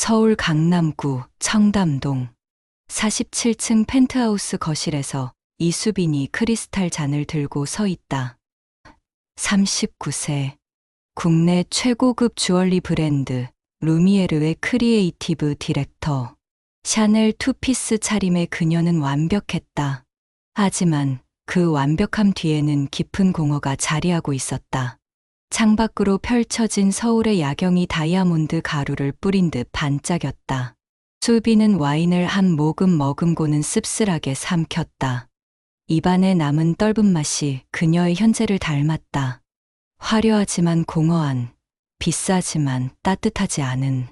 서울 강남구 청담동 47층 펜트하우스 거실에서 이수빈이 크리스탈 잔을 들고 서 있다. 39세. 국내 최고급 주얼리 브랜드 루미에르의 크리에이티브 디렉터. 샤넬 투피스 차림의 그녀는 완벽했다. 하지만 그 완벽함 뒤에는 깊은 공허가 자리하고 있었다. 창밖으로 펼쳐진 서울의 야경이 다이아몬드 가루를 뿌린 듯 반짝였다. 수빈은 와인을 한 모금 머금고는 씁쓸하게 삼켰다. 입안에 남은 떫은 맛이 그녀의 현재를 닮았다. 화려하지만 공허한, 비싸지만 따뜻하지 않은.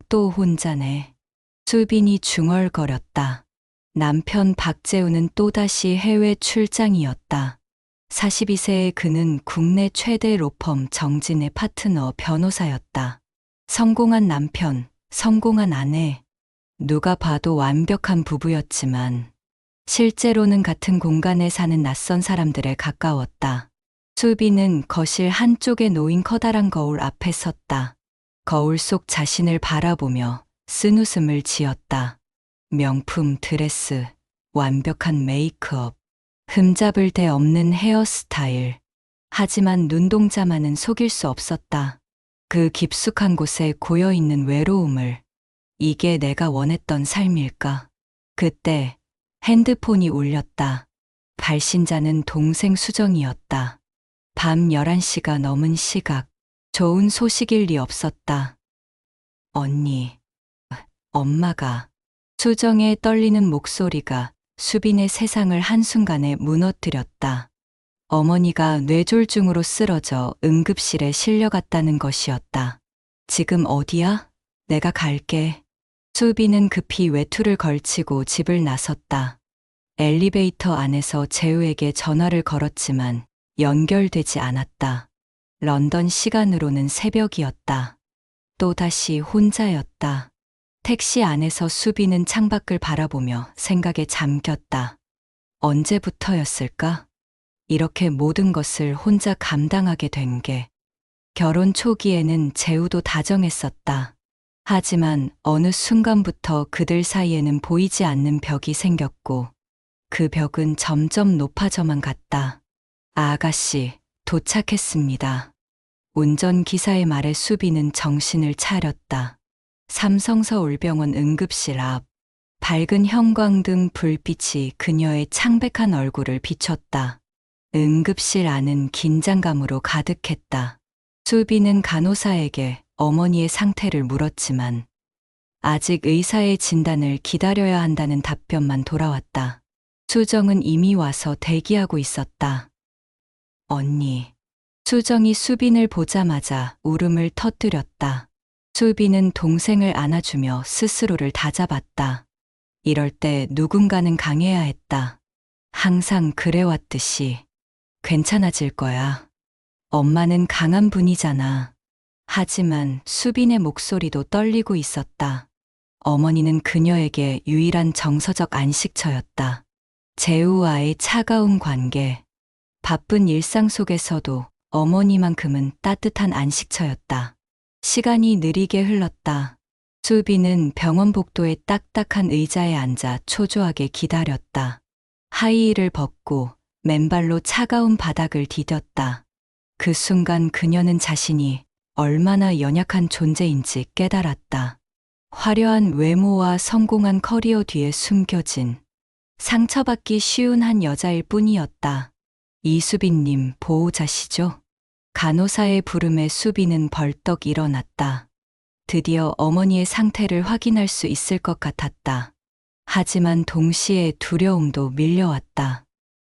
또 혼자네. 수빈이 중얼거렸다. 남편 박재우는 또다시 해외 출장이었다. 42세의 그는 국내 최대 로펌 정진의 파트너 변호사였다. 성공한 남편, 성공한 아내. 누가 봐도 완벽한 부부였지만 실제로는 같은 공간에 사는 낯선 사람들에 가까웠다. 수빈은 거실 한쪽에 놓인 커다란 거울 앞에 섰다. 거울 속 자신을 바라보며 쓴웃음을 지었다. 명품 드레스, 완벽한 메이크업, 흠잡을 데 없는 헤어스타일. 하지만 눈동자만은 속일 수 없었다. 그 깊숙한 곳에 고여있는 외로움을. 이게 내가 원했던 삶일까? 그때 핸드폰이 울렸다. 발신자는 동생 수정이었다. 밤 11시가 넘은 시각. 좋은 소식일 리 없었다. 언니, 엄마가. 수정의 떨리는 목소리가 수빈의 세상을 한순간에 무너뜨렸다. 어머니가 뇌졸중으로 쓰러져 응급실에 실려갔다는 것이었다. 지금 어디야? 내가 갈게. 수빈은 급히 외투를 걸치고 집을 나섰다. 엘리베이터 안에서 재우에게 전화를 걸었지만 연결되지 않았다. 런던 시간으로는 새벽이었다. 또다시 혼자였다. 택시 안에서 수빈은 창밖을 바라보며 생각에 잠겼다. 언제부터였을까? 이렇게 모든 것을 혼자 감당하게 된 게. 결혼 초기에는 재우도 다정했었다. 하지만 어느 순간부터 그들 사이에는 보이지 않는 벽이 생겼고 그 벽은 점점 높아져만 갔다. 아가씨, 도착했습니다. 운전기사의 말에 수빈은 정신을 차렸다. 삼성서울병원 응급실 앞. 밝은 형광등 불빛이 그녀의 창백한 얼굴을 비췄다. 응급실 안은 긴장감으로 가득했다. 수빈은 간호사에게 어머니의 상태를 물었지만 아직 의사의 진단을 기다려야 한다는 답변만 돌아왔다. 수정은 이미 와서 대기하고 있었다. 언니. 수정이 수빈을 보자마자 울음을 터뜨렸다. 수빈은 동생을 안아주며 스스로를 다잡았다. 이럴 때 누군가는 강해야 했다. 항상 그래왔듯이. 괜찮아질 거야. 엄마는 강한 분이잖아. 하지만 수빈의 목소리도 떨리고 있었다. 어머니는 그녀에게 유일한 정서적 안식처였다. 재우와의 차가운 관계. 바쁜 일상 속에서도 어머니만큼은 따뜻한 안식처였다. 시간이 느리게 흘렀다. 수빈은 병원 복도의 딱딱한 의자에 앉아 초조하게 기다렸다. 하이힐을 벗고 맨발로 차가운 바닥을 디뎠다. 그 순간 그녀는 자신이 얼마나 연약한 존재인지 깨달았다. 화려한 외모와 성공한 커리어 뒤에 숨겨진 상처받기 쉬운 한 여자일 뿐이었다. 이수빈님 보호자시죠? 간호사의 부름에 수빈은 벌떡 일어났다. 드디어 어머니의 상태를 확인할 수 있을 것 같았다. 하지만 동시에 두려움도 밀려왔다.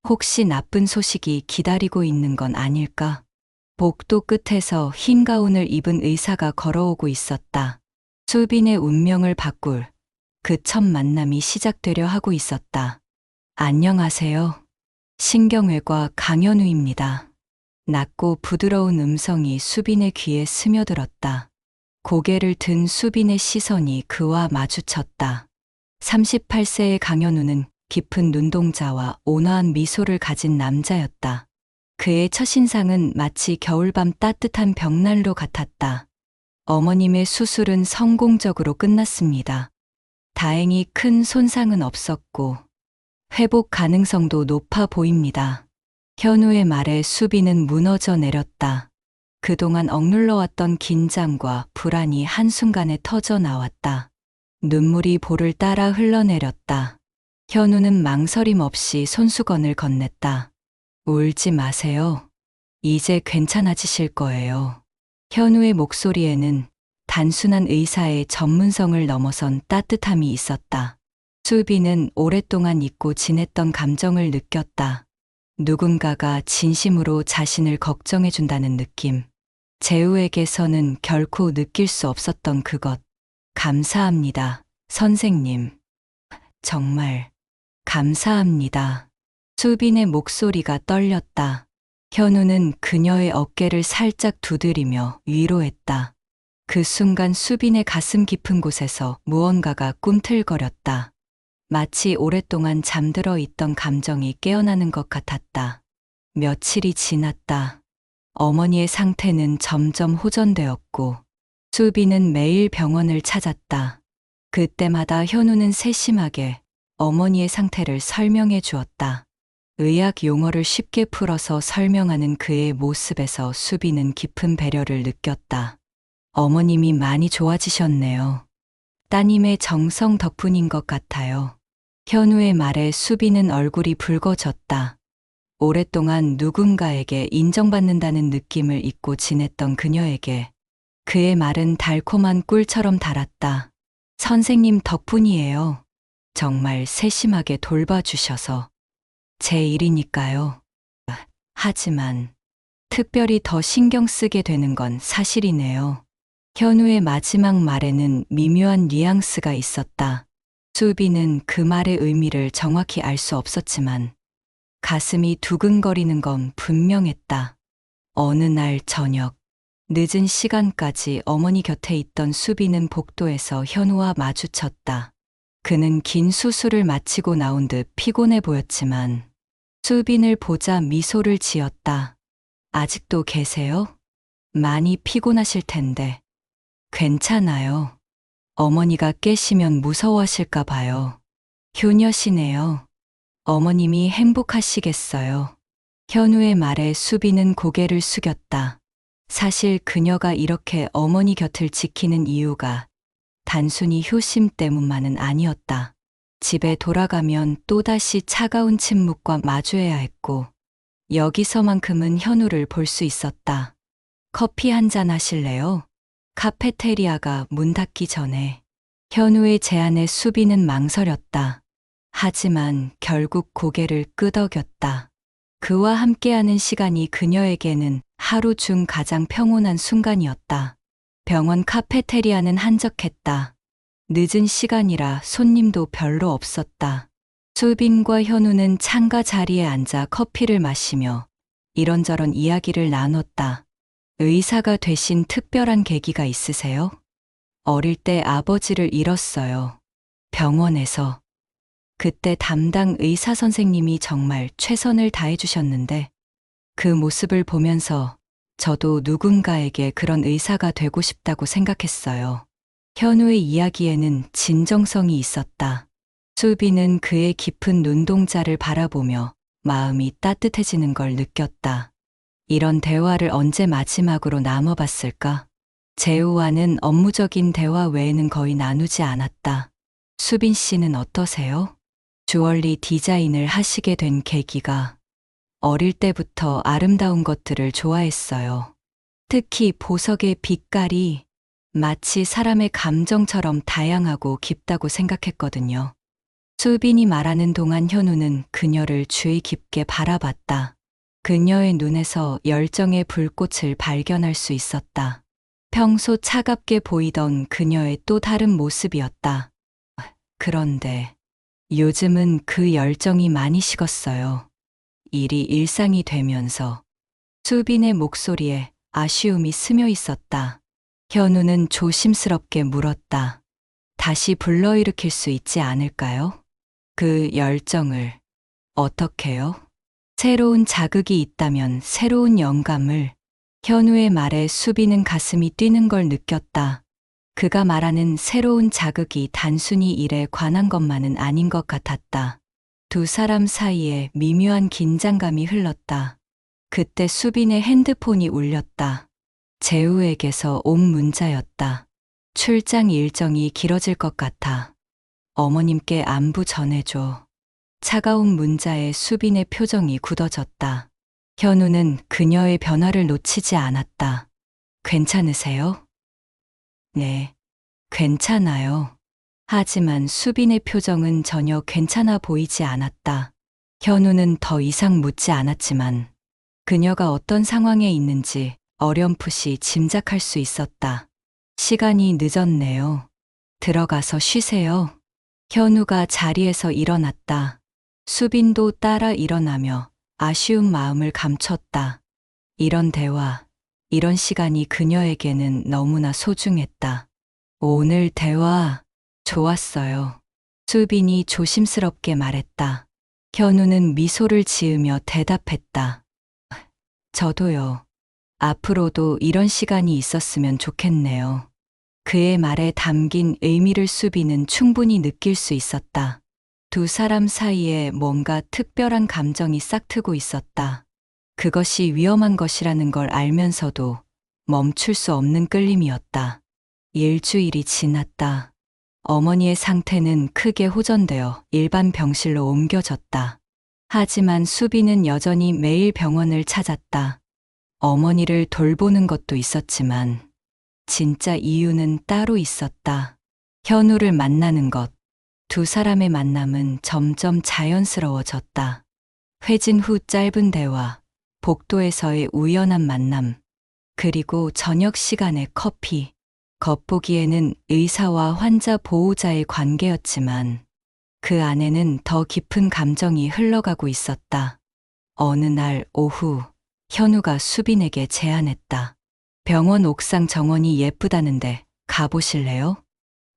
혹시 나쁜 소식이 기다리고 있는 건 아닐까? 복도 끝에서 흰 가운을 입은 의사가 걸어오고 있었다. 수빈의 운명을 바꿀 그 첫 만남이 시작되려 하고 있었다. 안녕하세요. 신경외과 강현우입니다. 낮고 부드러운 음성이 수빈의 귀에 스며들었다. 고개를 든 수빈의 시선이 그와 마주쳤다. 38세의 강현우는 깊은 눈동자와 온화한 미소를 가진 남자였다. 그의 첫인상은 마치 겨울밤 따뜻한 벽난로 같았다. 어머님의 수술은 성공적으로 끝났습니다. 다행히 큰 손상은 없었고 회복 가능성도 높아 보입니다. 현우의 말에 수빈은 무너져 내렸다. 그동안 억눌러왔던 긴장과 불안이 한순간에 터져 나왔다. 눈물이 볼을 따라 흘러내렸다. 현우는 망설임 없이 손수건을 건넸다. 울지 마세요. 이제 괜찮아지실 거예요. 현우의 목소리에는 단순한 의사의 전문성을 넘어선 따뜻함이 있었다. 수빈은 오랫동안 잊고 지냈던 감정을 느꼈다. 누군가가 진심으로 자신을 걱정해준다는 느낌. 재우에게서는 결코 느낄 수 없었던 그것. 감사합니다, 선생님. 정말 감사합니다. 수빈의 목소리가 떨렸다. 현우는 그녀의 어깨를 살짝 두드리며 위로했다. 그 순간 수빈의 가슴 깊은 곳에서 무언가가 꿈틀거렸다. 마치 오랫동안 잠들어 있던 감정이 깨어나는 것 같았다. 며칠이 지났다. 어머니의 상태는 점점 호전되었고 수빈은 매일 병원을 찾았다. 그때마다 현우는 세심하게 어머니의 상태를 설명해 주었다. 의학 용어를 쉽게 풀어서 설명하는 그의 모습에서 수빈은 깊은 배려를 느꼈다. 어머님이 많이 좋아지셨네요. 따님의 정성 덕분인 것 같아요. 현우의 말에 수빈은 얼굴이 붉어졌다. 오랫동안 누군가에게 인정받는다는 느낌을 잊고 지냈던 그녀에게 그의 말은 달콤한 꿀처럼 달았다. 선생님 덕분이에요. 정말 세심하게 돌봐주셔서. 제 일이니까요. 하지만 특별히 더 신경 쓰게 되는 건 사실이네요. 현우의 마지막 말에는 미묘한 뉘앙스가 있었다. 수빈은 그 말의 의미를 정확히 알 수 없었지만 가슴이 두근거리는 건 분명했다. 어느 날 저녁, 늦은 시간까지 어머니 곁에 있던 수빈은 복도에서 현우와 마주쳤다. 그는 긴 수술을 마치고 나온 듯 피곤해 보였지만 수빈을 보자 미소를 지었다. 아직도 계세요? 많이 피곤하실 텐데. 괜찮아요. 어머니가 깨시면 무서워하실까 봐요. 효녀시네요. 어머님이 행복하시겠어요. 현우의 말에 수빈은 고개를 숙였다. 사실 그녀가 이렇게 어머니 곁을 지키는 이유가 단순히 효심 때문만은 아니었다. 집에 돌아가면 또다시 차가운 침묵과 마주해야 했고 여기서만큼은 현우를 볼 수 있었다. 커피 한 잔 하실래요? 카페테리아가 문 닫기 전에. 현우의 제안에 수빈은 망설였다. 하지만 결국 고개를 끄덕였다. 그와 함께하는 시간이 그녀에게는 하루 중 가장 평온한 순간이었다. 병원 카페테리아는 한적했다. 늦은 시간이라 손님도 별로 없었다. 수빈과 현우는 창가 자리에 앉아 커피를 마시며 이런저런 이야기를 나눴다. 의사가 되신 특별한 계기가 있으세요? 어릴 때 아버지를 잃었어요. 병원에서. 그때 담당 의사 선생님이 정말 최선을 다해주셨는데 그 모습을 보면서 저도 누군가에게 그런 의사가 되고 싶다고 생각했어요. 현우의 이야기에는 진정성이 있었다. 수빈은 그의 깊은 눈동자를 바라보며 마음이 따뜻해지는 걸 느꼈다. 이런 대화를 언제 마지막으로 나눠봤을까? 재우와는 업무적인 대화 외에는 거의 나누지 않았다. 수빈 씨는 어떠세요? 주얼리 디자인을 하시게 된 계기가 어릴 때부터 아름다운 것들을 좋아했어요. 특히 보석의 빛깔이 마치 사람의 감정처럼 다양하고 깊다고 생각했거든요. 수빈이 말하는 동안 현우는 그녀를 주의 깊게 바라봤다. 그녀의 눈에서 열정의 불꽃을 발견할 수 있었다. 평소 차갑게 보이던 그녀의 또 다른 모습이었다. 그런데 요즘은 그 열정이 많이 식었어요. 일이 일상이 되면서. 수빈의 목소리에 아쉬움이 스며 있었다. 현우는 조심스럽게 물었다. 다시 불러일으킬 수 있지 않을까요? 그 열정을. 어떻게요? 새로운 자극이 있다면 새로운 영감을. 현우의 말에 수빈은 가슴이 뛰는 걸 느꼈다. 그가 말하는 새로운 자극이 단순히 일에 관한 것만은 아닌 것 같았다. 두 사람 사이에 미묘한 긴장감이 흘렀다. 그때 수빈의 핸드폰이 울렸다. 재우에게서 온 문자였다. 출장 일정이 길어질 것 같아. 어머님께 안부 전해줘. 차가운 문자에 수빈의 표정이 굳어졌다. 현우는 그녀의 변화를 놓치지 않았다. 괜찮으세요? 네, 괜찮아요. 하지만 수빈의 표정은 전혀 괜찮아 보이지 않았다. 현우는 더 이상 묻지 않았지만 그녀가 어떤 상황에 있는지 어렴풋이 짐작할 수 있었다. 시간이 늦었네요. 들어가서 쉬세요. 현우가 자리에서 일어났다. 수빈도 따라 일어나며 아쉬운 마음을 감췄다. 이런 대화, 이런 시간이 그녀에게는 너무나 소중했다. 오늘 대화 좋았어요. 수빈이 조심스럽게 말했다. 현우는 미소를 지으며 대답했다. 저도요. 앞으로도 이런 시간이 있었으면 좋겠네요. 그의 말에 담긴 의미를 수빈은 충분히 느낄 수 있었다. 두 사람 사이에 뭔가 특별한 감정이 싹트고 있었다. 그것이 위험한 것이라는 걸 알면서도 멈출 수 없는 끌림이었다. 일주일이 지났다. 어머니의 상태는 크게 호전되어 일반 병실로 옮겨졌다. 하지만 수빈은 여전히 매일 병원을 찾았다. 어머니를 돌보는 것도 있었지만 진짜 이유는 따로 있었다. 현우를 만나는 것. 두 사람의 만남은 점점 자연스러워졌다. 회진 후 짧은 대화, 복도에서의 우연한 만남, 그리고 저녁 시간의 커피. 겉보기에는 의사와 환자 보호자의 관계였지만 그 안에는 더 깊은 감정이 흘러가고 있었다. 어느 날 오후, 현우가 수빈에게 제안했다. 병원 옥상 정원이 예쁘다는데 가보실래요?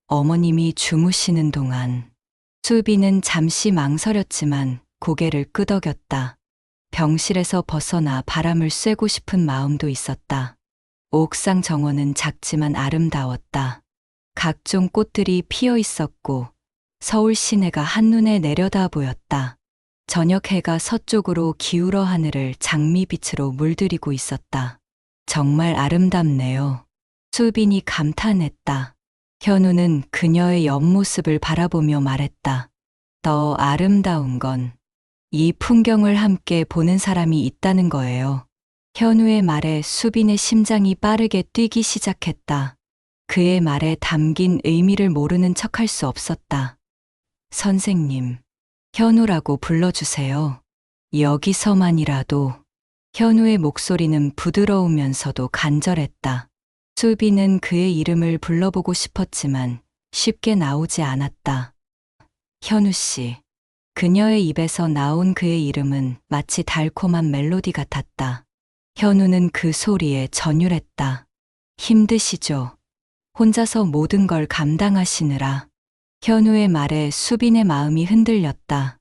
어머님이 주무시는 동안. 수빈은 잠시 망설였지만 고개를 끄덕였다. 병실에서 벗어나 바람을 쐬고 싶은 마음도 있었다. 옥상 정원은 작지만 아름다웠다. 각종 꽃들이 피어 있었고 서울 시내가 한눈에 내려다 보였다. 저녁 해가 서쪽으로 기울어 하늘을 장미빛으로 물들이고 있었다. 정말 아름답네요. 수빈이 감탄했다. 현우는 그녀의 옆모습을 바라보며 말했다. 더 아름다운 건 이 풍경을 함께 보는 사람이 있다는 거예요. 현우의 말에 수빈의 심장이 빠르게 뛰기 시작했다. 그의 말에 담긴 의미를 모르는 척할 수 없었다. 선생님, 현우라고 불러주세요. 여기서만이라도. 현우의 목소리는 부드러우면서도 간절했다. 수빈은 그의 이름을 불러보고 싶었지만 쉽게 나오지 않았다. 현우 씨. 그녀의 입에서 나온 그의 이름은 마치 달콤한 멜로디 같았다. 현우는 그 소리에 전율했다. 힘드시죠? 혼자서 모든 걸 감당하시느라. 현우의 말에 수빈의 마음이 흔들렸다.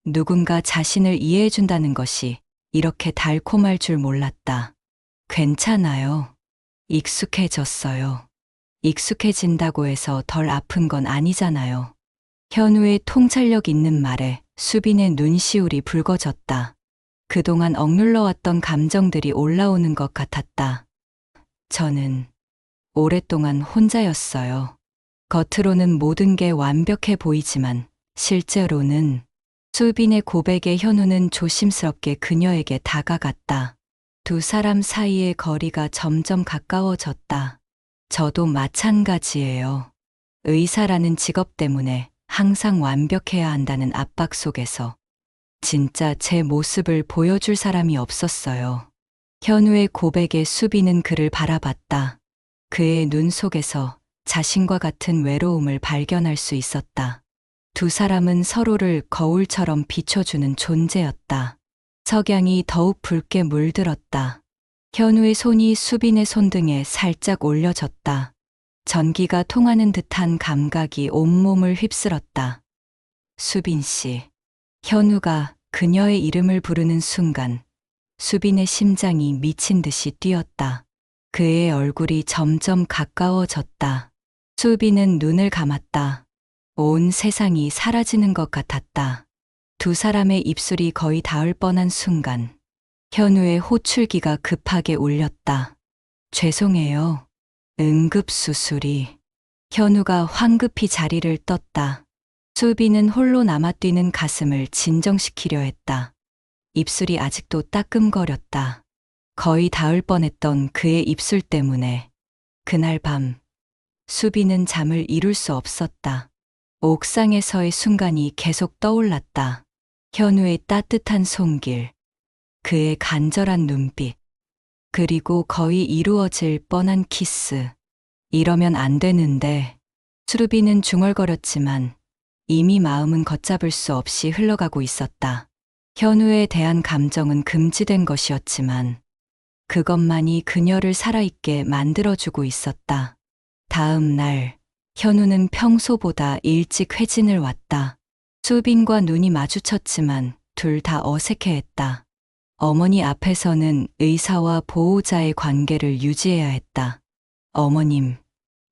누군가 자신을 이해해준다는 것이 이렇게 달콤할 줄 몰랐다. 괜찮아요. 익숙해졌어요. 익숙해진다고 해서 덜 아픈 건 아니잖아요. 현우의 통찰력 있는 말에 수빈의 눈시울이 붉어졌다. 그동안 억눌러왔던 감정들이 올라오는 것 같았다. 저는 오랫동안 혼자였어요. 겉으로는 모든 게 완벽해 보이지만 실제로는. 수빈의 고백에 현우는 조심스럽게 그녀에게 다가갔다. 두 사람 사이의 거리가 점점 가까워졌다. 저도 마찬가지예요. 의사라는 직업 때문에 항상 완벽해야 한다는 압박 속에서 진짜 제 모습을 보여줄 사람이 없었어요. 현우의 고백에 수빈은 그를 바라봤다. 그의 눈 속에서 자신과 같은 외로움을 발견할 수 있었다. 두 사람은 서로를 거울처럼 비춰주는 존재였다. 석양이 더욱 붉게 물들었다. 현우의 손이 수빈의 손등에 살짝 올려졌다. 전기가 통하는 듯한 감각이 온몸을 휩쓸었다. 수빈 씨. 현우가 그녀의 이름을 부르는 순간 수빈의 심장이 미친 듯이 뛰었다. 그의 얼굴이 점점 가까워졌다. 수빈은 눈을 감았다. 온 세상이 사라지는 것 같았다. 두 사람의 입술이 거의 닿을 뻔한 순간, 현우의 호출기가 급하게 울렸다. 죄송해요. 응급수술이. 현우가 황급히 자리를 떴다. 수빈은 홀로 남아 뛰는 가슴을 진정시키려 했다. 입술이 아직도 따끔거렸다. 거의 닿을 뻔했던 그의 입술 때문에 그날 밤 수빈은 잠을 이룰 수 없었다. 옥상에서의 순간이 계속 떠올랐다. 현우의 따뜻한 손길, 그의 간절한 눈빛, 그리고 거의 이루어질 뻔한 키스. 이러면 안 되는데. 수빈은 중얼거렸지만 이미 마음은 걷잡을 수 없이 흘러가고 있었다. 현우에 대한 감정은 금지된 것이었지만 그것만이 그녀를 살아있게 만들어주고 있었다. 다음 날, 현우는 평소보다 일찍 회진을 왔다. 수빈과 눈이 마주쳤지만 둘 다 어색해했다. 어머니 앞에서는 의사와 보호자의 관계를 유지해야 했다. 어머님,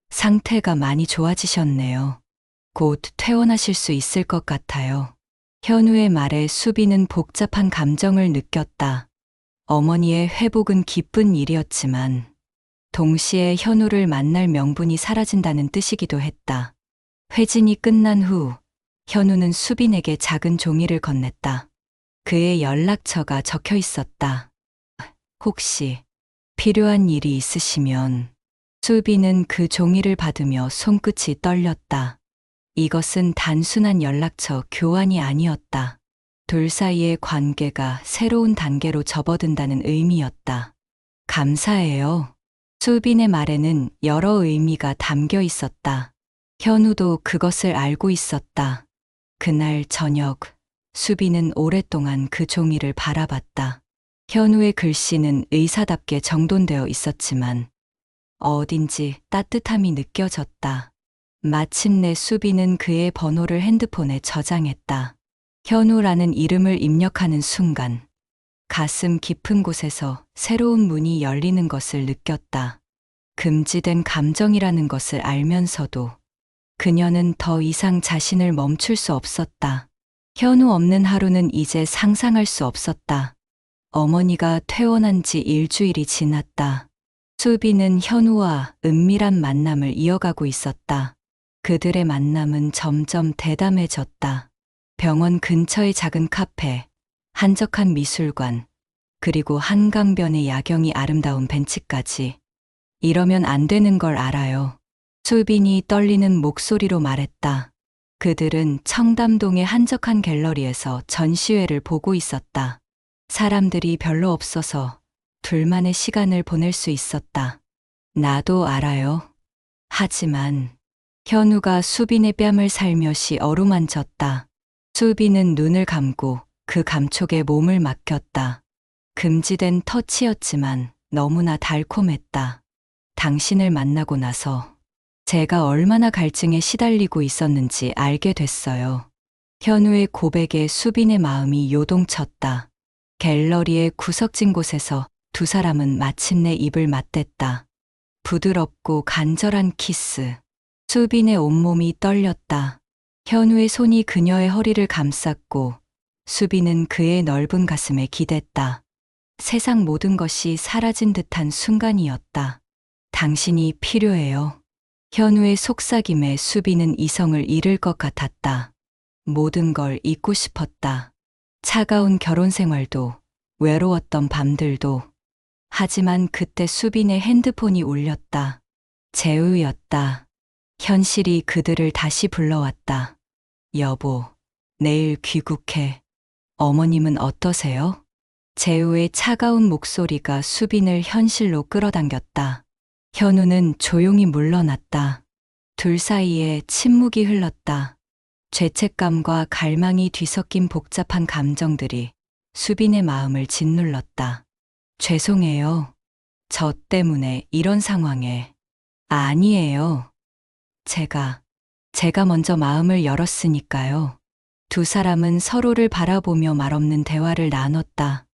상태가 많이 좋아지셨네요. 곧 퇴원하실 수 있을 것 같아요. 현우의 말에 수빈은 복잡한 감정을 느꼈다. 어머니의 회복은 기쁜 일이었지만 동시에 현우를 만날 명분이 사라진다는 뜻이기도 했다. 회진이 끝난 후 현우는 수빈에게 작은 종이를 건넸다. 그의 연락처가 적혀 있었다. 혹시 필요한 일이 있으시면. 수빈은 그 종이를 받으며 손끝이 떨렸다. 이것은 단순한 연락처 교환이 아니었다. 둘 사이의 관계가 새로운 단계로 접어든다는 의미였다. 감사해요. 수빈의 말에는 여러 의미가 담겨 있었다. 현우도 그것을 알고 있었다. 그날 저녁, 수빈은 오랫동안 그 종이를 바라봤다. 현우의 글씨는 의사답게 정돈되어 있었지만 어딘지 따뜻함이 느껴졌다. 마침내 수빈은 그의 번호를 핸드폰에 저장했다. 현우라는 이름을 입력하는 순간 가슴 깊은 곳에서 새로운 문이 열리는 것을 느꼈다. 금지된 감정이라는 것을 알면서도 그녀는 더 이상 자신을 멈출 수 없었다. 현우 없는 하루는 이제 상상할 수 없었다. 어머니가 퇴원한 지 일주일이 지났다. 수빈은 현우와 은밀한 만남을 이어가고 있었다. 그들의 만남은 점점 대담해졌다. 병원 근처의 작은 카페, 한적한 미술관, 그리고 한강변의 야경이 아름다운 벤치까지. 이러면 안 되는 걸 알아요. 수빈이 떨리는 목소리로 말했다. 그들은 청담동의 한적한 갤러리에서 전시회를 보고 있었다. 사람들이 별로 없어서 둘만의 시간을 보낼 수 있었다. 나도 알아요. 하지만 현우가 수빈의 뺨을 살며시 어루만졌다. 수빈은 눈을 감고 그 감촉에 몸을 맡겼다. 금지된 터치였지만 너무나 달콤했다. 당신을 만나고 나서 제가 얼마나 갈증에 시달리고 있었는지 알게 됐어요. 현우의 고백에 수빈의 마음이 요동쳤다. 갤러리의 구석진 곳에서 두 사람은 마침내 입을 맞댔다. 부드럽고 간절한 키스. 수빈의 온몸이 떨렸다. 현우의 손이 그녀의 허리를 감쌌고 수빈은 그의 넓은 가슴에 기댔다. 세상 모든 것이 사라진 듯한 순간이었다. 당신이 필요해요. 현우의 속삭임에 수빈은 이성을 잃을 것 같았다. 모든 걸 잊고 싶었다. 차가운 결혼 생활도, 외로웠던 밤들도. 하지만 그때 수빈의 핸드폰이 울렸다. 재우였다. 현실이 그들을 다시 불러왔다. 여보, 내일 귀국해. 어머님은 어떠세요? 재우의 차가운 목소리가 수빈을 현실로 끌어당겼다. 현우는 조용히 물러났다. 둘 사이에 침묵이 흘렀다. 죄책감과 갈망이 뒤섞인 복잡한 감정들이 수빈의 마음을 짓눌렀다. 죄송해요. 저 때문에 이런 상황에. 아니에요. 제가 먼저 마음을 열었으니까요. 두 사람은 서로를 바라보며 말없는 대화를 나눴다.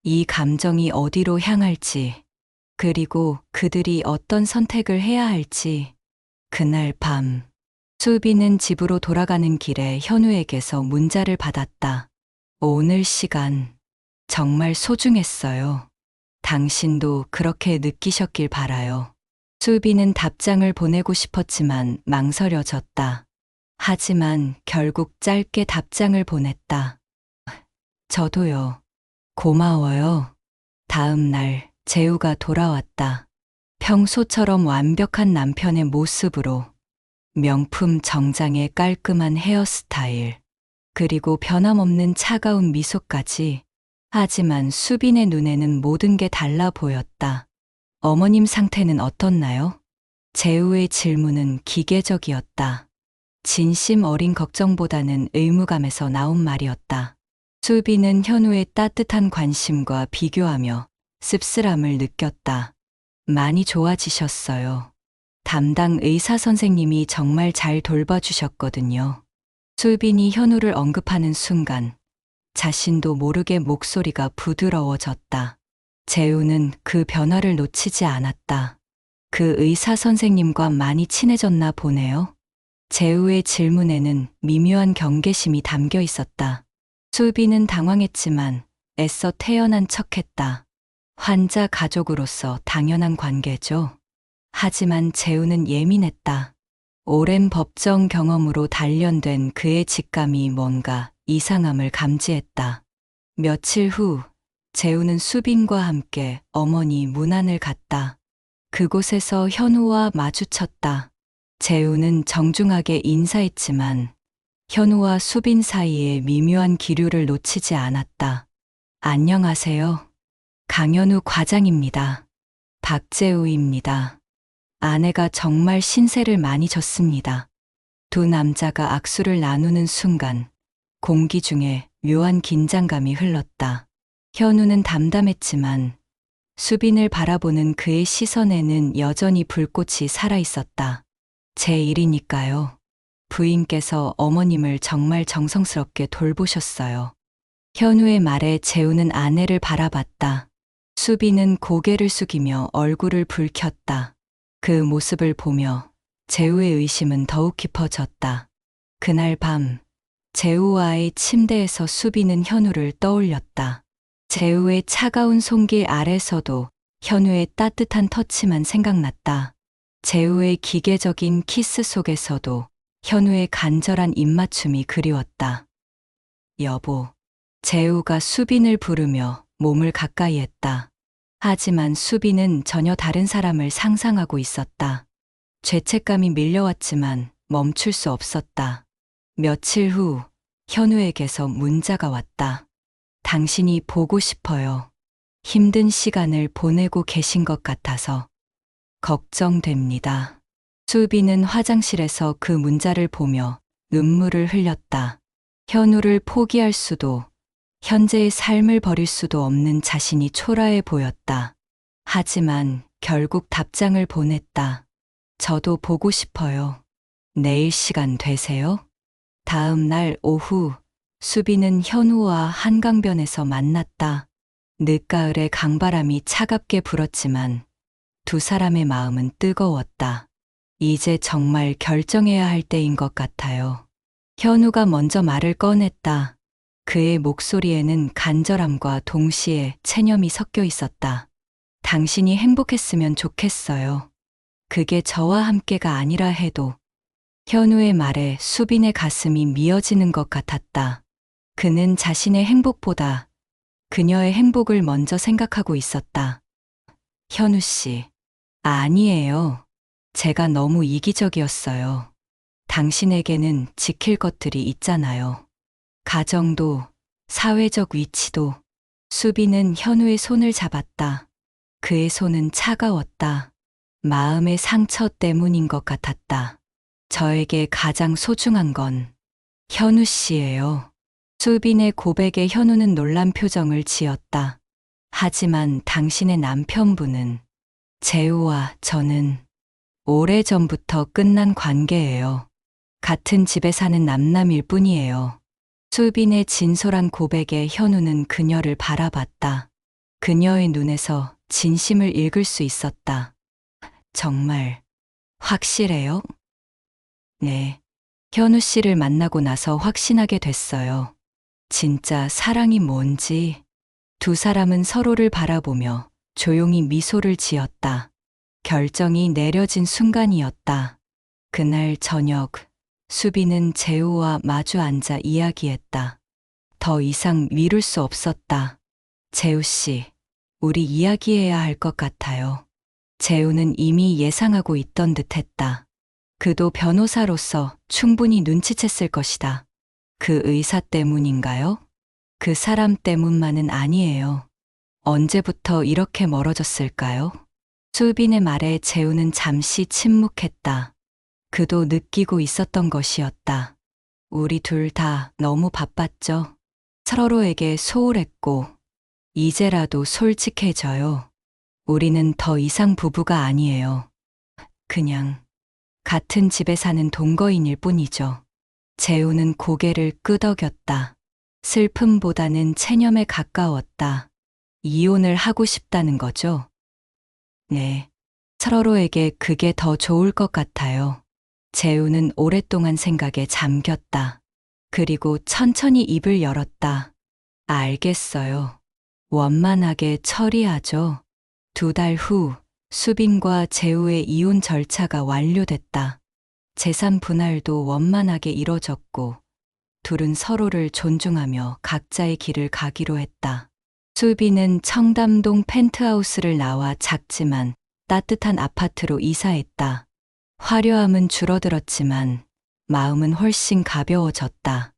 이 감정이 어디로 향할지, 그리고 그들이 어떤 선택을 해야 할지. 그날 밤, 수빈은 집으로 돌아가는 길에 현우에게서 문자를 받았다. 오늘 시간 정말 소중했어요. 당신도 그렇게 느끼셨길 바라요. 수빈은 답장을 보내고 싶었지만 망설여졌다. 하지만 결국 짧게 답장을 보냈다. 저도요. 고마워요. 다음 날 재우가 돌아왔다. 평소처럼 완벽한 남편의 모습으로 명품 정장에 깔끔한 헤어스타일, 그리고 변함없는 차가운 미소까지. 하지만 수빈의 눈에는 모든 게 달라 보였다. 어머님 상태는 어떻나요? 재우의 질문은 기계적이었다. 진심 어린 걱정보다는 의무감에서 나온 말이었다. 수빈은 현우의 따뜻한 관심과 비교하며 씁쓸함을 느꼈다. 많이 좋아지셨어요. 담당 의사 선생님이 정말 잘 돌봐주셨거든요. 수빈이 현우를 언급하는 순간 자신도 모르게 목소리가 부드러워졌다. 재우는 그 변화를 놓치지 않았다. 그 의사 선생님과 많이 친해졌나 보네요. 재우의 질문에는 미묘한 경계심이 담겨 있었다. 수빈은 당황했지만 애써 태연한 척했다. 환자 가족으로서 당연한 관계죠. 하지만 재우는 예민했다. 오랜 법정 경험으로 단련된 그의 직감이 뭔가 이상함을 감지했다. 며칠 후 재우는 수빈과 함께 어머니 문안을 갔다. 그곳에서 현우와 마주쳤다. 재우는 정중하게 인사했지만 현우와 수빈 사이에 미묘한 기류를 놓치지 않았다. 안녕하세요. 강현우 과장입니다. 박재우입니다. 아내가 정말 신세를 많이 졌습니다. 두 남자가 악수를 나누는 순간 공기 중에 묘한 긴장감이 흘렀다. 현우는 담담했지만 수빈을 바라보는 그의 시선에는 여전히 불꽃이 살아있었다. 제 일이니까요. 부인께서 어머님을 정말 정성스럽게 돌보셨어요. 현우의 말에 재우는 아내를 바라봤다. 수빈은 고개를 숙이며 얼굴을 붉혔다. 그 모습을 보며 재우의 의심은 더욱 깊어졌다. 그날 밤 재우와의 침대에서 수빈은 현우를 떠올렸다. 재우의 차가운 손길 아래서도 현우의 따뜻한 터치만 생각났다. 재우의 기계적인 키스 속에서도 현우의 간절한 입맞춤이 그리웠다. 여보. 재우가 수빈을 부르며 몸을 가까이 했다. 하지만 수빈은 전혀 다른 사람을 상상하고 있었다. 죄책감이 밀려왔지만 멈출 수 없었다. 며칠 후 현우에게서 문자가 왔다. 당신이 보고 싶어요. 힘든 시간을 보내고 계신 것 같아서 걱정됩니다. 수빈은 화장실에서 그 문자를 보며 눈물을 흘렸다. 현우를 포기할 수도, 현재의 삶을 버릴 수도 없는 자신이 초라해 보였다. 하지만 결국 답장을 보냈다. 저도 보고 싶어요. 내일 시간 되세요? 다음 날 오후 수빈은 현우와 한강변에서 만났다. 늦가을의 강바람이 차갑게 불었지만 두 사람의 마음은 뜨거웠다. 이제 정말 결정해야 할 때인 것 같아요. 현우가 먼저 말을 꺼냈다. 그의 목소리에는 간절함과 동시에 체념이 섞여 있었다. 당신이 행복했으면 좋겠어요. 그게 저와 함께가 아니라 해도. 현우의 말에 수빈의 가슴이 미어지는 것 같았다. 그는 자신의 행복보다 그녀의 행복을 먼저 생각하고 있었다. 현우 씨, 아니에요. 제가 너무 이기적이었어요. 당신에게는 지킬 것들이 있잖아요. 가정도, 사회적 위치도. 수빈은 현우의 손을 잡았다. 그의 손은 차가웠다. 마음의 상처 때문인 것 같았다. 저에게 가장 소중한 건 현우 씨예요. 수빈의 고백에 현우는 놀란 표정을 지었다. 하지만 당신의 남편분은, 재우와 저는 오래전부터 끝난 관계예요. 같은 집에 사는 남남일 뿐이에요. 수빈의 진솔한 고백에 현우는 그녀를 바라봤다. 그녀의 눈에서 진심을 읽을 수 있었다. 정말 확실해요? 네. 현우 씨를 만나고 나서 확신하게 됐어요. 진짜 사랑이 뭔지. 두 사람은 서로를 바라보며 조용히 미소를 지었다. 결정이 내려진 순간이었다. 그날 저녁, 수빈은 재우와 마주 앉아 이야기했다. 더 이상 미룰 수 없었다. 재우 씨, 우리 이야기해야 할 것 같아요. 재우는 이미 예상하고 있던 듯 했다. 그도 변호사로서 충분히 눈치챘을 것이다. 그 의사 때문인가요? 그 사람 때문만은 아니에요. 언제부터 이렇게 멀어졌을까요? 수빈의 말에 재우는 잠시 침묵했다. 그도 느끼고 있었던 것이었다. 우리 둘 다 너무 바빴죠. 서로에게 소홀했고, 이제라도 솔직해져요. 우리는 더 이상 부부가 아니에요. 그냥 같은 집에 사는 동거인일 뿐이죠. 재우는 고개를 끄덕였다. 슬픔보다는 체념에 가까웠다. 이혼을 하고 싶다는 거죠? 네. 서로에게 그게 더 좋을 것 같아요. 재우는 오랫동안 생각에 잠겼다. 그리고 천천히 입을 열었다. 알겠어요. 원만하게 처리하죠. 2달 후, 수빈과 재우의 이혼 절차가 완료됐다. 재산 분할도 원만하게 이뤄졌고, 둘은 서로를 존중하며 각자의 길을 가기로 했다. 수빈은 청담동 펜트하우스를 나와 작지만 따뜻한 아파트로 이사했다. 화려함은 줄어들었지만 마음은 훨씬 가벼워졌다.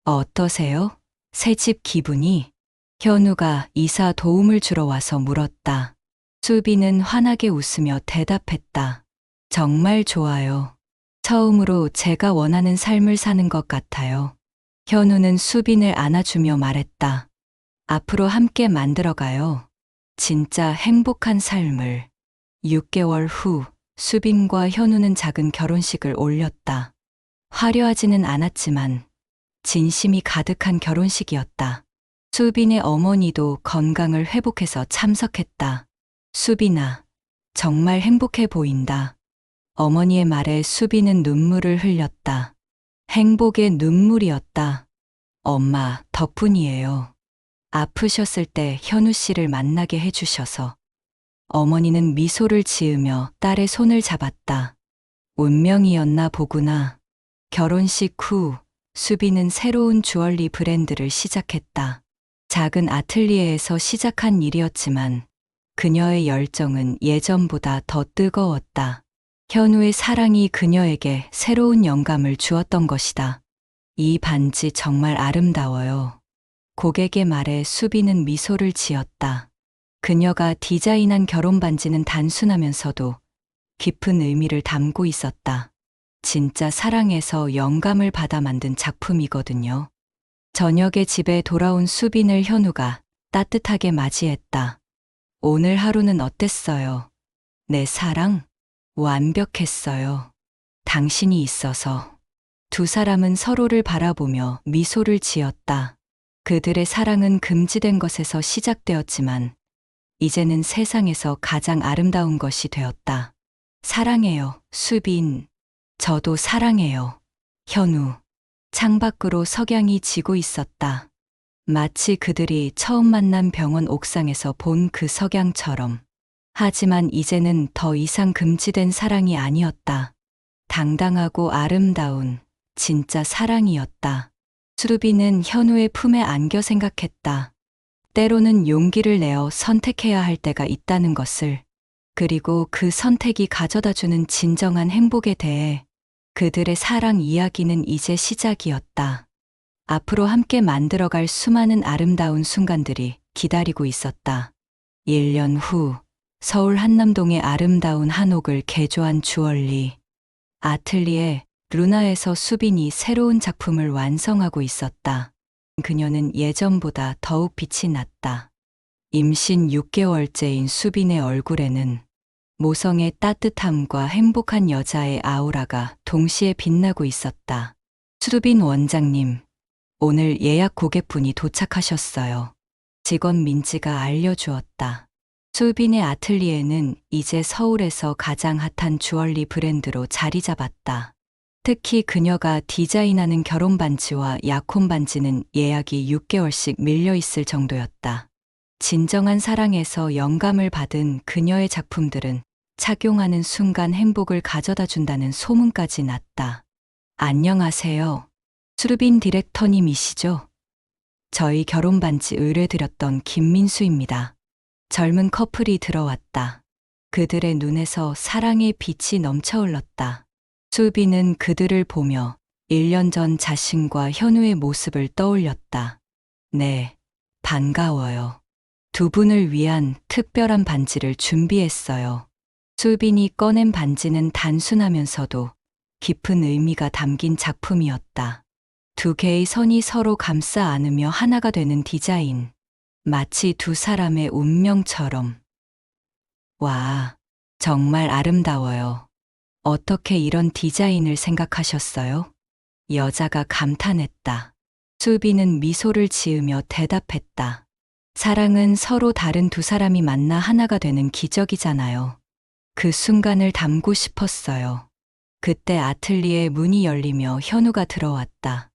어떠세요? 새 집 기분이? 현우가 이사 도움을 주러 와서 물었다. 수빈은 환하게 웃으며 대답했다. 정말 좋아요. 처음으로 제가 원하는 삶을 사는 것 같아요. 현우는 수빈을 안아주며 말했다. 앞으로 함께 만들어가요. 진짜 행복한 삶을. 6개월 후, 수빈과 현우는 작은 결혼식을 올렸다. 화려하지는 않았지만 진심이 가득한 결혼식이었다. 수빈의 어머니도 건강을 회복해서 참석했다. 수빈아, 정말 행복해 보인다. 어머니의 말에 수빈은 눈물을 흘렸다. 행복의 눈물이었다. 엄마 덕분이에요. 아프셨을 때 현우 씨를 만나게 해주셔서. 어머니는 미소를 지으며 딸의 손을 잡았다. 운명이었나 보구나. 결혼식 후 수빈은 새로운 주얼리 브랜드를 시작했다. 작은 아틀리에에서 시작한 일이었지만 그녀의 열정은 예전보다 더 뜨거웠다. 현우의 사랑이 그녀에게 새로운 영감을 주었던 것이다. 이 반지 정말 아름다워요. 고객의 말에 수빈은 미소를 지었다. 그녀가 디자인한 결혼 반지는 단순하면서도 깊은 의미를 담고 있었다. 진짜 사랑에서 영감을 받아 만든 작품이거든요. 저녁에 집에 돌아온 수빈을 현우가 따뜻하게 맞이했다. 오늘 하루는 어땠어요? 내 사랑? 완벽했어요. 당신이 있어서. 두 사람은 서로를 바라보며 미소를 지었다. 그들의 사랑은 금지된 것에서 시작되었지만 이제는 세상에서 가장 아름다운 것이 되었다. 사랑해요, 수빈. 저도 사랑해요, 현우. 창밖으로 석양이 지고 있었다. 마치 그들이 처음 만난 병원 옥상에서 본 그 석양처럼. 하지만 이제는 더 이상 금지된 사랑이 아니었다. 당당하고 아름다운 진짜 사랑이었다. 수빈은 현우의 품에 안겨 생각했다. 때로는 용기를 내어 선택해야 할 때가 있다는 것을, 그리고 그 선택이 가져다주는 진정한 행복에 대해. 그들의 사랑 이야기는 이제 시작이었다. 앞으로 함께 만들어갈 수많은 아름다운 순간들이 기다리고 있었다. 1년 후, 서울 한남동의 아름다운 한옥을 개조한 주얼리 아틀리에 루나에서 수빈이 새로운 작품을 완성하고 있었다. 그녀는 예전보다 더욱 빛이 났다. 임신 6개월째인 수빈의 얼굴에는 모성의 따뜻함과 행복한 여자의 아우라가 동시에 빛나고 있었다. 수빈 원장님, 오늘 예약 고객분이 도착하셨어요. 직원 민지가 알려주었다. 수빈의 아틀리에는 이제 서울에서 가장 핫한 주얼리 브랜드로 자리 잡았다. 특히 그녀가 디자인하는 결혼 반지와 약혼 반지는 예약이 6개월씩 밀려 있을 정도였다. 진정한 사랑에서 영감을 받은 그녀의 작품들은 착용하는 순간 행복을 가져다 준다는 소문까지 났다. 안녕하세요. 수빈 디렉터님이시죠? 저희 결혼 반지 의뢰드렸던 김민수입니다. 젊은 커플이 들어왔다. 그들의 눈에서 사랑의 빛이 넘쳐 흘렀다. 수빈은 그들을 보며 1년 전 자신과 현우의 모습을 떠올렸다. 네, 반가워요. 두 분을 위한 특별한 반지를 준비했어요. 수빈이 꺼낸 반지는 단순하면서도 깊은 의미가 담긴 작품이었다. 두 개의 선이 서로 감싸 안으며 하나가 되는 디자인. 마치 두 사람의 운명처럼. 와, 정말 아름다워요. 어떻게 이런 디자인을 생각하셨어요? 여자가 감탄했다. 수빈은 미소를 지으며 대답했다. 사랑은 서로 다른 두 사람이 만나 하나가 되는 기적이잖아요. 그 순간을 담고 싶었어요. 그때 아틀리에 문이 열리며 현우가 들어왔다.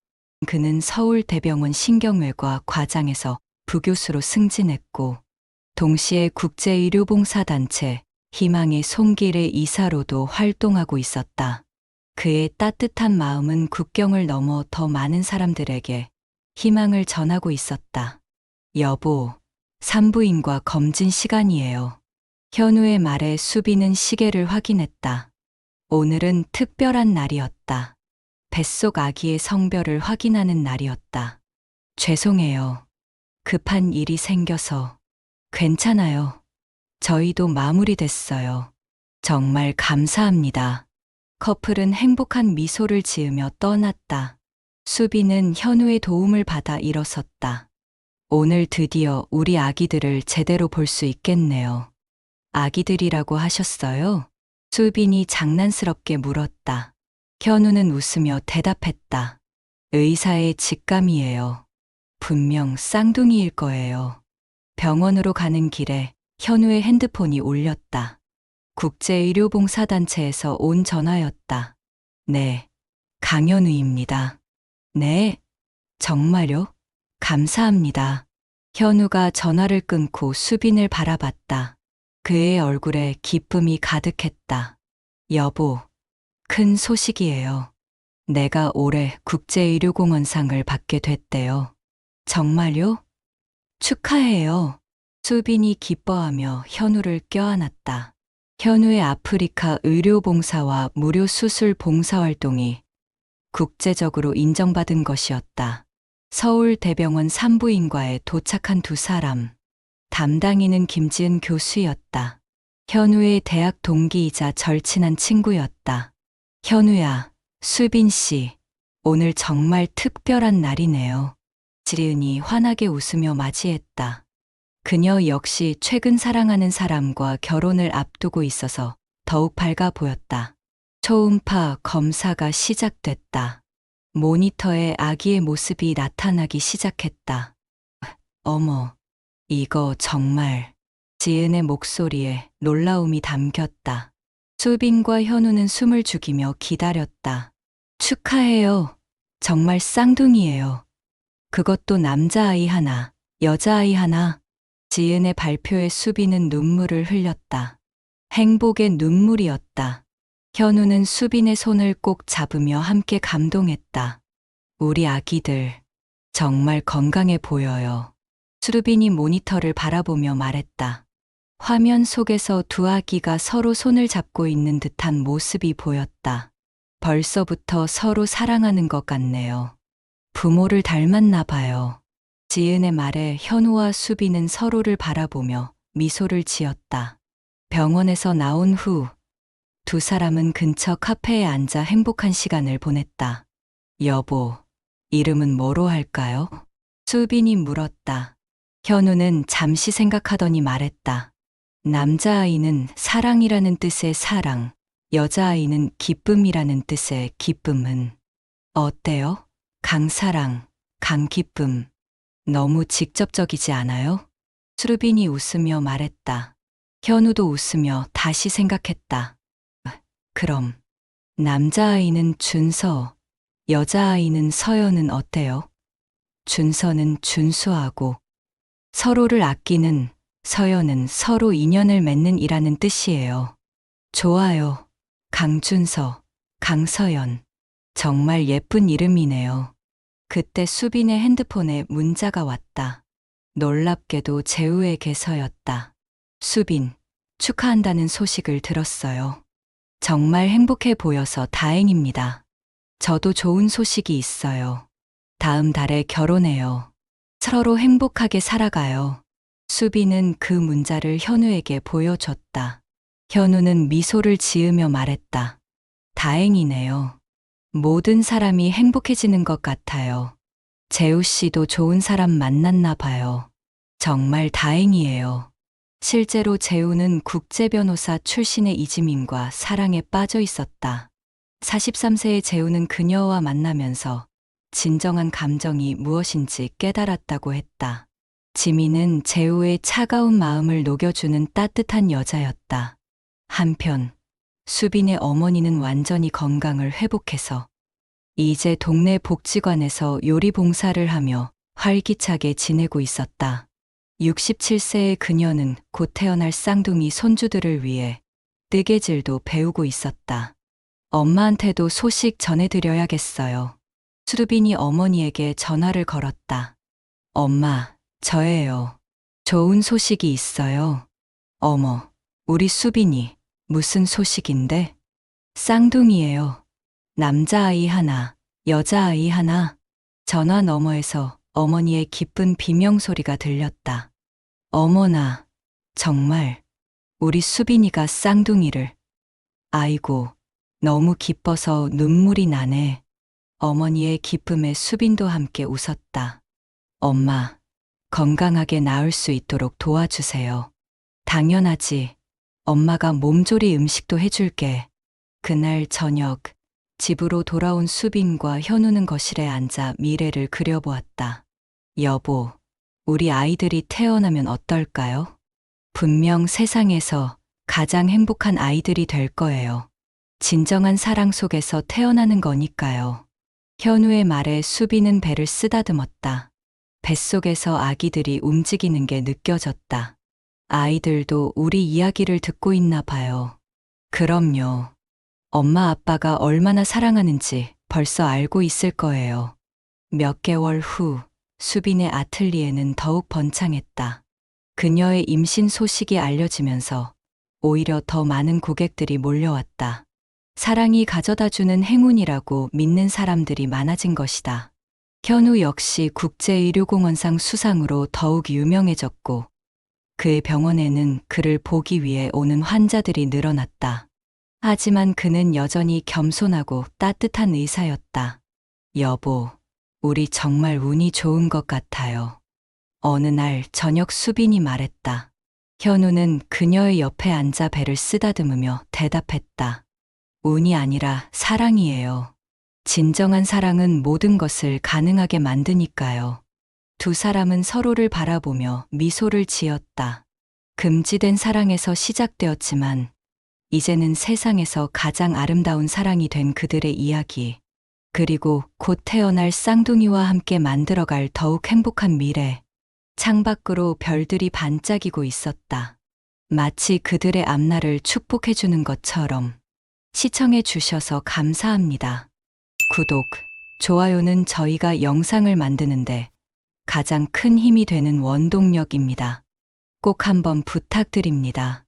그는 서울대병원 신경외과 과장에서 부교수로 승진했고, 동시에 국제의료봉사단체 희망의 손길의 이사로도 활동하고 있었다. 그의 따뜻한 마음은 국경을 넘어 더 많은 사람들에게 희망을 전하고 있었다. 여보, 산부인과 검진 시간이에요. 현우의 말에 수빈은 시계를 확인했다. 오늘은 특별한 날이었다. 뱃속 아기의 성별을 확인하는 날이었다. 죄송해요. 급한 일이 생겨서. 괜찮아요. 저희도 마무리됐어요. 정말 감사합니다. 커플은 행복한 미소를 지으며 떠났다. 수빈은 현우의 도움을 받아 일어섰다. 오늘 드디어 우리 아기들을 제대로 볼 수 있겠네요. 아기들이라고 하셨어요? 수빈이 장난스럽게 물었다. 현우는 웃으며 대답했다. 의사의 직감이에요. 분명 쌍둥이일 거예요. 병원으로 가는 길에 현우의 핸드폰이 울렸다. 국제의료봉사단체에서 온 전화였다. 네, 강현우입니다. 네, 정말요? 감사합니다. 현우가 전화를 끊고 수빈을 바라봤다. 그의 얼굴에 기쁨이 가득했다. 여보, 큰 소식이에요. 내가 올해 국제의료공헌상을 받게 됐대요. 정말요? 축하해요. 수빈이 기뻐하며 현우를 껴안았다. 현우의 아프리카 의료봉사와 무료 수술 봉사활동이 국제적으로 인정받은 것이었다. 서울대병원 산부인과에 도착한 두 사람. 담당인은 김지은 교수였다. 현우의 대학 동기이자 절친한 친구였다. 현우야, 수빈 씨, 오늘 정말 특별한 날이네요. 지은이 환하게 웃으며 맞이했다. 그녀 역시 최근 사랑하는 사람과 결혼을 앞두고 있어서 더욱 밝아 보였다. 초음파 검사가 시작됐다. 모니터에 아기의 모습이 나타나기 시작했다. 어머, 이거 정말. 지은의 목소리에 놀라움이 담겼다. 수빈과 현우는 숨을 죽이며 기다렸다. 축하해요. 정말 쌍둥이에요. 그것도 남자아이 하나, 여자아이 하나. 지은의 발표에 수빈은 눈물을 흘렸다. 행복의 눈물이었다. 현우는 수빈의 손을 꼭 잡으며 함께 감동했다. 우리 아기들, 정말 건강해 보여요. 수빈이 모니터를 바라보며 말했다. 화면 속에서 두 아기가 서로 손을 잡고 있는 듯한 모습이 보였다. 벌써부터 서로 사랑하는 것 같네요. 부모를 닮았나 봐요. 지은의 말에 현우와 수빈은 서로를 바라보며 미소를 지었다. 병원에서 나온 후 두 사람은 근처 카페에 앉아 행복한 시간을 보냈다. 여보, 이름은 뭐로 할까요? 수빈이 물었다. 현우는 잠시 생각하더니 말했다. 남자아이는 사랑이라는 뜻의 사랑, 여자아이는 기쁨이라는 뜻의 기쁨은. 어때요? 강사랑, 강기쁨. 너무 직접적이지 않아요? 수빈이 웃으며 말했다. 현우도 웃으며 다시 생각했다. 그럼 남자아이는 준서, 여자아이는 서연은 어때요? 준서는 준수하고 서로를 아끼는, 서연은 서로 인연을 맺는 이라는 뜻이에요. 좋아요. 강준서, 강서연. 정말 예쁜 이름이네요. 그때 수빈의 핸드폰에 문자가 왔다. 놀랍게도 재우에게서였다. 수빈, 축하한다는 소식을 들었어요. 정말 행복해 보여서 다행입니다. 저도 좋은 소식이 있어요. 다음 달에 결혼해요. 서로 행복하게 살아가요. 수빈은 그 문자를 현우에게 보여줬다. 현우는 미소를 지으며 말했다. 다행이네요. 모든 사람이 행복해지는 것 같아요. 재우 씨도 좋은 사람 만났나 봐요. 정말 다행이에요. 실제로 재우는 국제변호사 출신의 이지민과 사랑에 빠져 있었다. 43세의 재우는 그녀와 만나면서 진정한 감정이 무엇인지 깨달았다고 했다. 지민은 재우의 차가운 마음을 녹여주는 따뜻한 여자였다. 한편 수빈의 어머니는 완전히 건강을 회복해서 이제 동네 복지관에서 요리 봉사를 하며 활기차게 지내고 있었다. 67세의 그녀는 곧 태어날 쌍둥이 손주들을 위해 뜨개질도 배우고 있었다. 엄마한테도 소식 전해드려야겠어요. 수빈이 어머니에게 전화를 걸었다. 엄마, 저예요. 좋은 소식이 있어요. 어머, 우리 수빈이 무슨 소식인데? 쌍둥이에요. 남자아이 하나, 여자아이 하나. 전화 너머에서 어머니의 기쁜 비명소리가 들렸다. 어머나, 정말 우리 수빈이가 쌍둥이를. 아이고, 너무 기뻐서 눈물이 나네. 어머니의 기쁨에 수빈도 함께 웃었다. 엄마, 건강하게 나을 수 있도록 도와주세요. 당연하지. 엄마가 몸조리 음식도 해줄게. 그날 저녁, 집으로 돌아온 수빈과 현우는 거실에 앉아 미래를 그려보았다. 여보, 우리 아이들이 태어나면 어떨까요? 분명 세상에서 가장 행복한 아이들이 될 거예요. 진정한 사랑 속에서 태어나는 거니까요. 현우의 말에 수빈은 배를 쓰다듬었다. 뱃속에서 아기들이 움직이는 게 느껴졌다. 아이들도 우리 이야기를 듣고 있나 봐요. 그럼요. 엄마 아빠가 얼마나 사랑하는지 벌써 알고 있을 거예요. 몇 개월 후 수빈의 아틀리에는 더욱 번창했다. 그녀의 임신 소식이 알려지면서 오히려 더 많은 고객들이 몰려왔다. 사랑이 가져다주는 행운이라고 믿는 사람들이 많아진 것이다. 현우 역시 국제의료공헌상 수상으로 더욱 유명해졌고 그의 병원에는 그를 보기 위해 오는 환자들이 늘어났다. 하지만 그는 여전히 겸손하고 따뜻한 의사였다. 여보, 우리 정말 운이 좋은 것 같아요. 어느 날 저녁 수빈이 말했다. 현우는 그녀의 옆에 앉아 배를 쓰다듬으며 대답했다. 운이 아니라 사랑이에요. 진정한 사랑은 모든 것을 가능하게 만드니까요. 두 사람은 서로를 바라보며 미소를 지었다. 금지된 사랑에서 시작되었지만 이제는 세상에서 가장 아름다운 사랑이 된 그들의 이야기. 그리고 곧 태어날 쌍둥이와 함께 만들어갈 더욱 행복한 미래. 창밖으로 별들이 반짝이고 있었다. 마치 그들의 앞날을 축복해주는 것처럼. 시청해 주셔서 감사합니다. 구독, 좋아요는 저희가 영상을 만드는데 가장 큰 힘이 되는 원동력입니다. 꼭 한번 부탁드립니다.